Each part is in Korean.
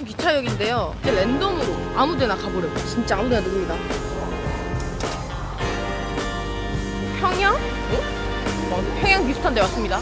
타이중 기차역인데요. 이제 랜덤으로 아무데나 가보려고. 진짜 아무데나 누릅니다. 평양? 평양 비슷한 데 왔습니다.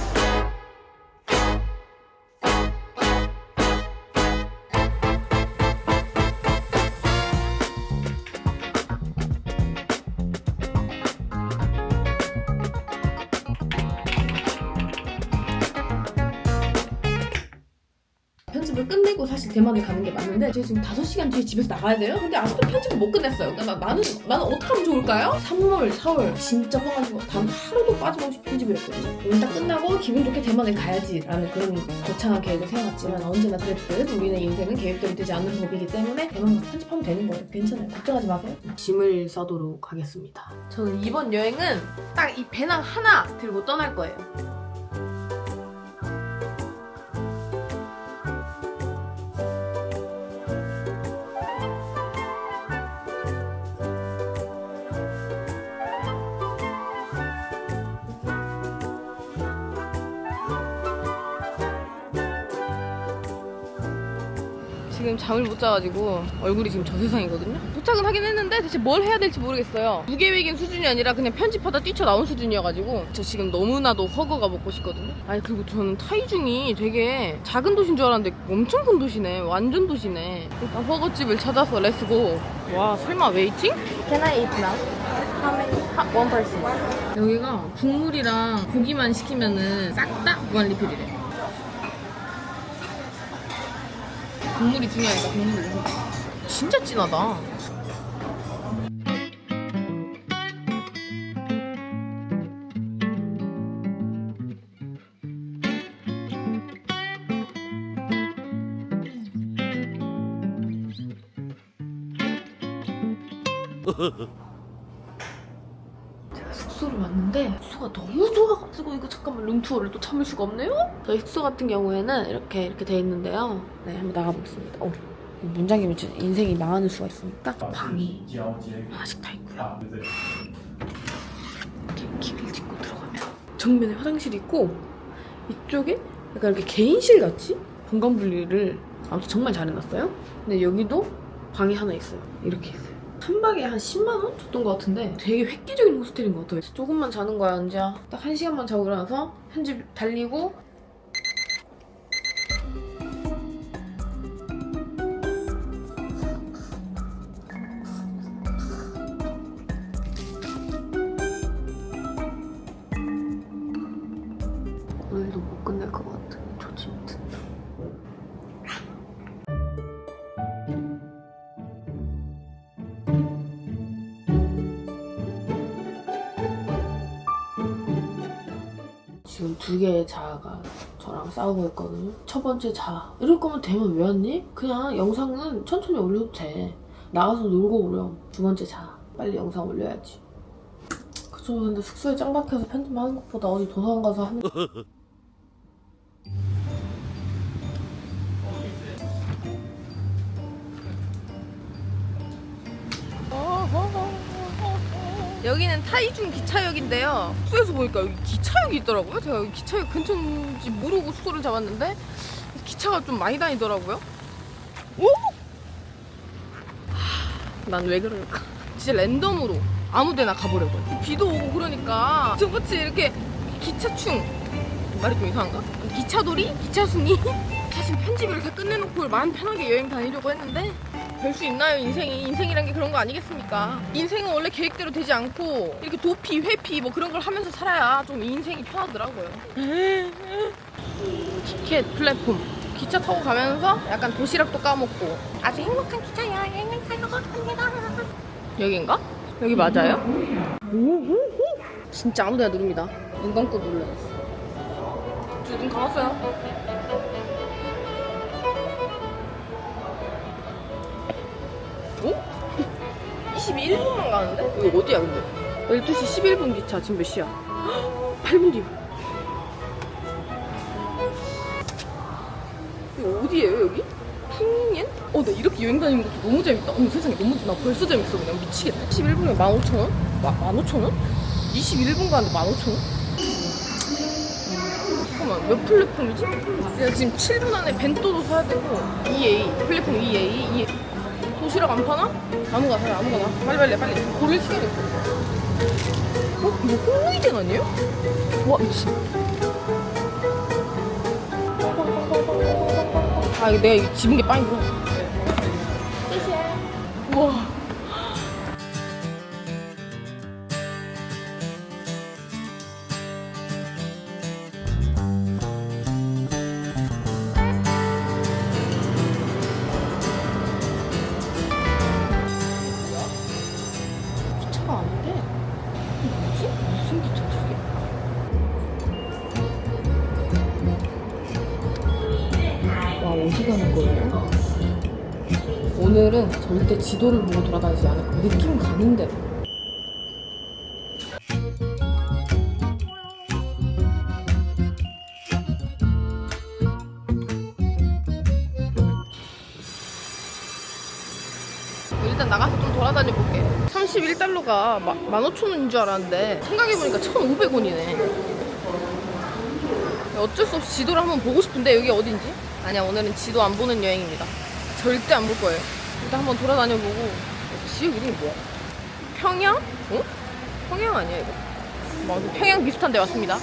편집을 끝내고 사실 대만에 가는 게 맞는데 제가 지금 5시간 뒤에 집에서 나가야 돼요? 근데 아직도 편집을 못 끝냈어요. 그러니까 나는 어떻게 하면 좋을까요? 3월, 4월 진짜 뻐가지고 단 하루도 빠짐없이 편집을 했거든요. 오늘 딱 끝나고 기분 좋게 대만에 가야지라는 그런 거창한 계획을 세워놨지만 언제나 그랬듯 우리는 인생은 계획대로 되지 않는 법이기 때문에 대만 가서 편집하면 되는 거예요. 괜찮아요. 걱정하지 마세요. 짐을 싸도록 하겠습니다. 저는 이번 여행은 딱 이 배낭 하나 들고 떠날 거예요. 지금 잠을 못 자가지고 얼굴이 지금 저 세상이거든요. 도착은 하긴 했는데 대체 뭘 해야 될지 모르겠어요. 무계획인 수준이 아니라 그냥 편집하다 뛰쳐나온 수준이어가지고 저 지금 너무나도 허거가 먹고 싶거든요. 아니 그리고 저는 타이중이 되게 작은 도시인 줄 알았는데 엄청 큰 도시네. 완전 도시네. 일단 허거집을 찾아서 렛츠고. 와 설마 웨이팅? Can I eat now? How many? One person. 여기가 국물이랑 고기만 시키면은 싹 다 무한 리필이래. 국물이 중요하니까 국물을 넣어. 진짜 진하다. 제가 숙소를 왔는데 숙소가 너무 좋아가지고 이거 잠깐만 룸투어를 또 참을 수가 없네요. 저희 숙소 같은 경우에는 이렇게 돼 있는데요. 네, 한번 나가보겠습니다. 문장이면 진짜 인생이 망하는 수가 있으니까 방이 하나씩 다 있고요. 이렇게 길을 짚고 들어가면 정면에 화장실이 있고 이쪽에 약간 이렇게 개인실 같이 공간 분리를 아무튼 정말 잘 해놨어요. 근데 여기도 방이 하나 있어요. 이렇게 있어요. 한 박에 한 10만 원 줬던 것 같은데 되게 획기적인 호스텔인 것 같아요. 조금만 자는 거야 언제야. 딱 1시간만 자고 일어나서 편집 달리고 오늘도 못 끝낼 것 같은 조짐 든다. 지금 2개의 자아가 저랑 싸우고 있거든요. 첫 번째 자아. 이럴 거면 대만 왜 왔니? 그냥 영상은 천천히 올려도 돼. 나가서 놀고 오렴. 2번째 자아. 빨리 영상 올려야지. 그쵸. 근데 숙소에 짱 박혀서 편집하는 것보다 어디 도서관 가서 하는 여기는 타이중 기차역인데요. 숙소에서 보니까 여기 기차역이 있더라고요. 제가 여기 기차역 근처인지 모르고 숙소를 잡았는데 기차가 좀 많이 다니더라고요. 오! 난 왜 그럴까? 진짜 랜덤으로 아무데나 가보려고요. 비도 오고 그러니까 저같이 이렇게 기차충 말이 좀 이상한가? 기차돌이? 기차순이? 사실 편집을 이렇게 끝내놓고 마음 편하게 여행 다니려고 했는데 별 수 있나요 인생이? 인생이란 게 그런 거 아니겠습니까? 인생은 원래 계획대로 되지 않고 이렇게 도피, 회피 뭐 그런 걸 하면서 살아야 좀 인생이 편하더라고요. 티켓 플랫폼 기차 타고 가면서 약간 도시락도 까먹고 아주 행복한 기차 여행을 하려고 합니다. 여긴가? 여기 맞아요? 진짜 아무데나 누릅니다. 눈 감고 눌러요. 저 눈 감았어요. 오? 21분만 가는데? 이거 어디야 근데? 12시 11분 기차 지금 몇 시야? 8분 뒤. 이거 어디예요 여기? 푸니엔? 나 이렇게 여행 다니는 것도 너무 재밌다. 세상에 나 벌써 재밌어. 그냥 미치겠네. 11분에 15,000원? 15,000원? 21분 가는데 15,000원? 잠깐만 몇 플랫폼이지? 내가 지금 7분 안에 벤또도 사야 되고 EA 플랫폼 EA 도시락 안 파나? 아무거나 사요 아무거나 빨리 고를 시간이 없어. 이거 홈메이드 아니에요? 와 미친. 아 이거 내가 이거 집은 게 빵이구나. 와. 기차가 아닌데? 뭐지? 무슨 기차 저게? 와 어디 가는 거예요? 오늘은 절대 지도를 보고 돌아다니지 않을 거야. 느낌 가는 대로. 일단 나가서 좀 돌아다녀 볼게. 31달러가 15,000원인 줄 알았는데 생각해보니까 1,500원이네. 어쩔 수 없이 지도를 한번 보고 싶은데 여기 어딘지? 아니야 오늘은 지도 안 보는 여행입니다. 절대 안 볼 거예요. 일단 한번 돌아다녀 보고. 지역 이름이 뭐야? 평양? 어? 평양 아니야 이거? 평양 비슷한 데 왔습니다.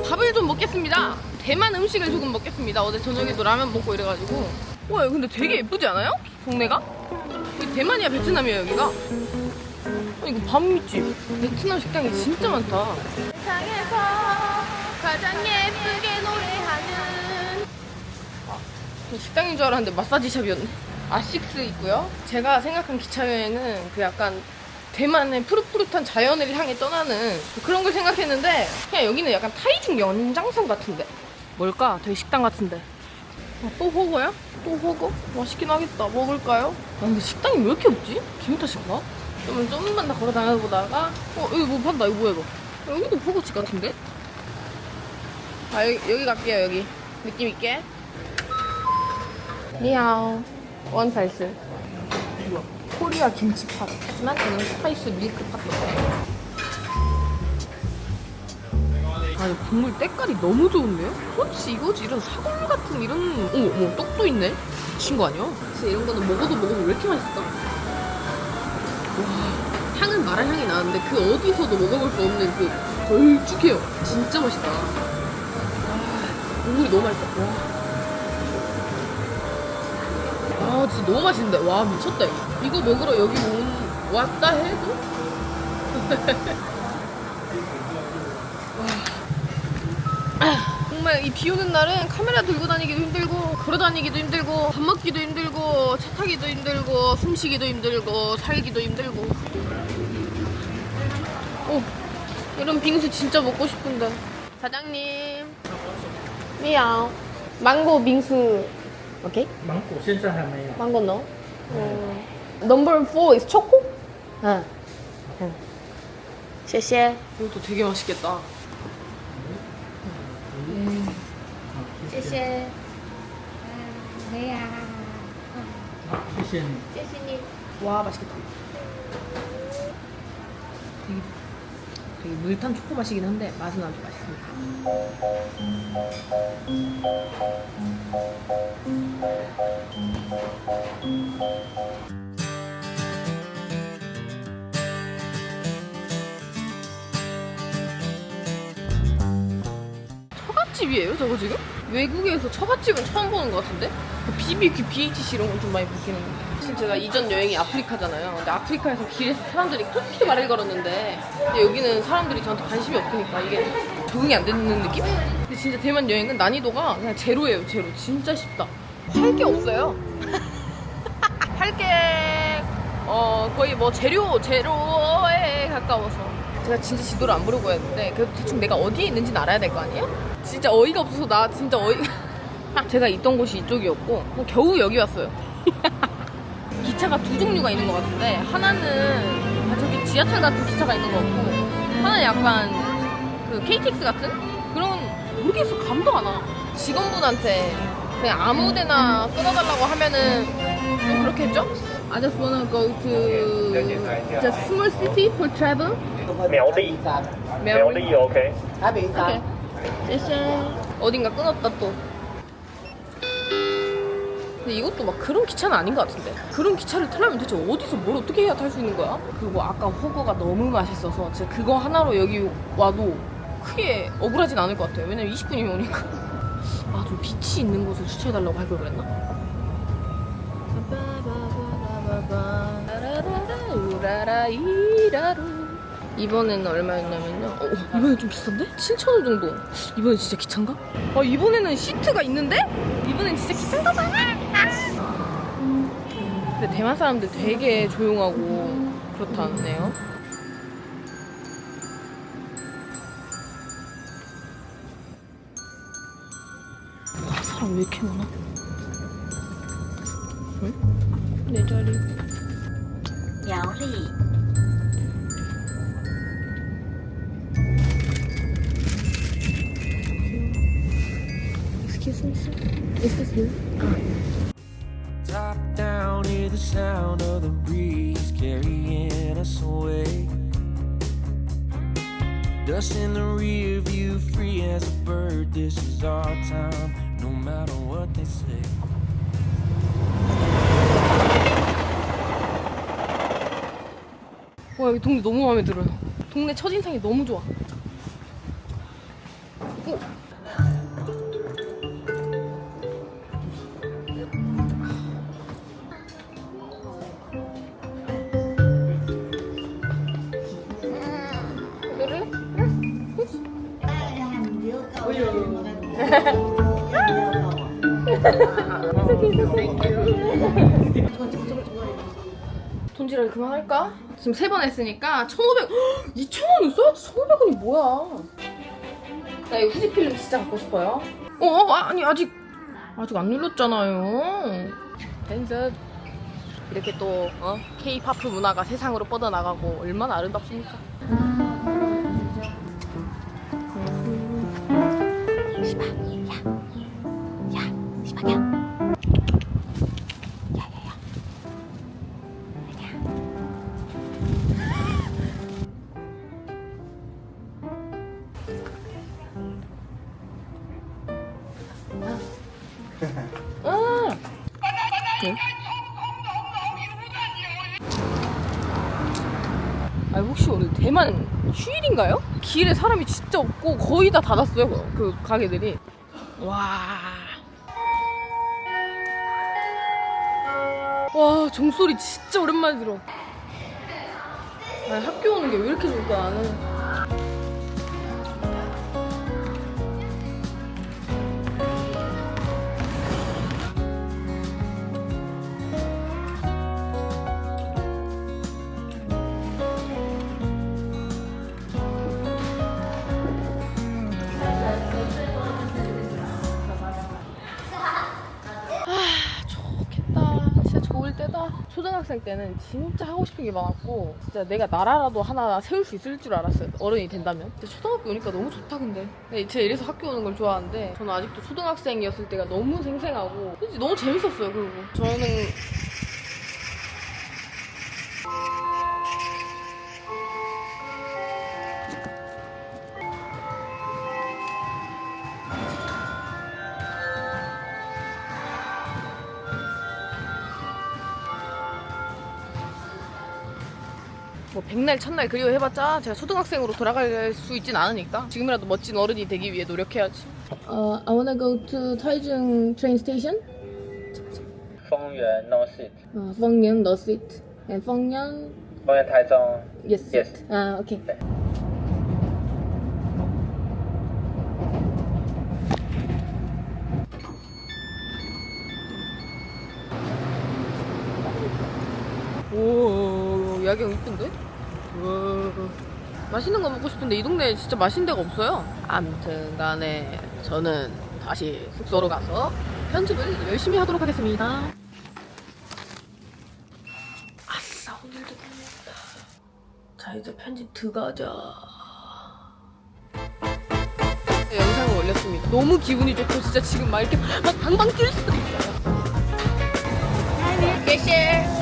밥을 좀 먹겠습니다. 대만 음식을 조금 먹겠습니다. 어제 저녁에도 라면 먹고 이래가지고. 와 근데 되게 예쁘지 않아요? 동네가? 이게 대만이야 베트남이야 여기가? 이거 밤미집. 베트남 식당이 진짜 많다. 세상에서 가장 예쁘게 노래하는 식당인 줄 알았는데 마사지샵이었네. 아식스 있고요. 제가 생각한 기차 여행은 그 약간 대만의 푸릇푸릇한 자연을 향해 떠나는 그런 걸 생각했는데 그냥 여기는 약간 타이중 연장선 같은데. 뭘까? 되게 식당 같은데. 또 허거야? 또 허거? 맛있긴 하겠다. 먹을까요? 근데 식당이 왜 이렇게 없지? 기분 탓인가? 그러면 좀만 더 걸어 다녀보다가 여기 뭐 판다. 이거 뭐야 이거? 여기도 허거집 같은데? 여기 갈게요. 여기 느낌 있게. 니하오 원팔스. 코리아 김치팥. 하지만 저는 스파이스 밀크팥도. 아니 국물 때깔이 너무 좋은데요? 그렇지 이거지. 이런 사골 같은 이런. 어머 떡도 있네. 미친 거 아니야? 진짜 이런 거는 먹으면 왜 이렇게 맛있을까? 와 향은 마라 향이 나는데 그 어디서도 먹어볼 수 없는 그 걸쭉해요. 진짜 맛있다. 와 국물이 너무 맛있다. 와 진짜 너무 맛있는데. 와 미쳤다 이거 먹으러 여기 왔다 해도 정말 이 비 오는 날은 카메라 들고 다니기도 힘들고 걸어다니기도 힘들고 밥 먹기도 힘들고 차 타기도 힘들고 숨쉬기도 힘들고 살기도 힘들고. 이런 빙수 진짜 먹고 싶은데. 사장님 미야오 망고 빙수. 오케이? 망고 现在还没有 망고 no? Number 4 is 초코? 응. 谢谢. 이것도 되게 맛있겠다. 谢谢. 没呀，好谢谢你谢谢你。 와 맛있겠다. 되게 물탄 초코 맛이긴 한데 맛은 아주 맛있습니다. 처갓집이에요 저거 지금? 외국에서 처갓집은 처음 보는 것 같은데? BBQ, BHC 이런 건 좀 많이 보기는. 사실 제가 이전 여행이 아프리카잖아요. 근데 아프리카에서 길에서 사람들이 그렇게 말을 걸었는데 근데 여기는 사람들이 저한테 관심이 없으니까 이게 적응이 안 되는 느낌? 근데 진짜 대만 여행은 난이도가 그냥 제로예요. 제로. 진짜 쉽다. 할 게 없어요. 할 게 거의 뭐 제로에 가까워서 제가 진짜 지도를 안 보려고 했는데 그래도 대충 내가 어디에 있는지는 알아야 될 거 아니에요? 진짜 어이가 없어서 나 진짜 제가 있던 곳이 이쪽이었고 겨우 여기 왔어요. 기차가 두 종류가 있는 것 같은데 하나는 저기 지하철 같은 기차가 있는 것 같고 하나는 약간 그 KTX 같은 그런. 모르겠어. 감도 안 와. 직원분한테 그냥 아무데나 끊어달라고 하면은 좀 그렇겠죠? I just wanna go to the small city for travel. 苗栗，苗栗 OK。 Okay. 쎄쎄. 어딘가 끊었다 또. 근데 이것도 막 그런 기차는 아닌 것 같은데. 그런 기차를 타려면 대체 어디서 뭘 어떻게 해야 탈 수 있는 거야? 그리고 아까 허거가 너무 맛있어서 진짜 그거 하나로 여기 와도 크게 억울하진 않을 것 같아요. 왜냐면 20분이면 오니까. 아, 좀 빛이 있는 곳을 추천해달라고 할 걸 그랬나? 이번에는 얼마였냐면요. 이번엔 좀 비싼데? 7,000원 정도. 이번엔 진짜 기차인가? 이번에는 시트가 있는데? 이번엔 진짜 기차인가 봐. 근데 대만 사람들 되게 조용하고 그렇다네요. 와, 사람 왜 이렇게 많아? 응? 내 자리. 苗栗 Excuse me, sir. Is this you? Top down, hear the sound of the breeze carrying us away. Dust in the rear view, free as a bird. This is our time, no matter what they say. 와, 여기 동네 너무 마음에 들어요. 동네 첫인상이 너무 좋아. 돈지랄 그만할까? 지금 3번 했으니까 1,500. 2,000원 써야지. 1,500원이 뭐야? 나 이거 후지 필름 진짜 갖고 싶어요. 아니 아직 안 눌렀잖아요. 댄스. 이렇게 또 K-팝 문화가 세상으로 뻗어나가고 얼마나 아름답습니까? 네? 혹시 오늘 대만 휴일인가요? 길에 사람이 진짜 없고 거의 다 닫았어요. 그 가게들이. 와, 종소리 진짜 오랜만에 들어. 학교 오는 게 왜 이렇게 좋을까 나는. 초등학생 때는 진짜 하고 싶은 게 많았고 진짜 내가 나라라도 하나 세울 수 있을 줄 알았어요. 어른이 된다면. 근데 초등학교 오니까 너무 좋다 근데. 제가 이래서 학교 오는 걸 좋아하는데 저는 아직도 초등학생이었을 때가 너무 생생하고 너무 재밌었어요. 그리고 저는 뭐 백날 첫날 그리워해봤자 제가 초등학생으로 돌아갈 수 있진 않으니까 지금이라도 멋진 어른이 되기 위해 노력해야지. I wanna go to Taichung train station. 丰原 no seat. Fengyan no seat. And Fengyan. 丰原台中 Yes. yes. Okay. 네. 오, 야경 이쁜데? 와, 맛있는 거 먹고 싶은데 이 동네에 진짜 맛있는 데가 없어요. 아무튼 간에 저는 다시 숙소로 가서 편집을 열심히 하도록 하겠습니다. 아싸, 오늘도 끝냈다. 자, 이제 편집 들어가자. 영상을 올렸습니다. 너무 기분이 좋고 진짜 지금 막 이렇게 막 방방 뛸 수도 있어요.谢谢。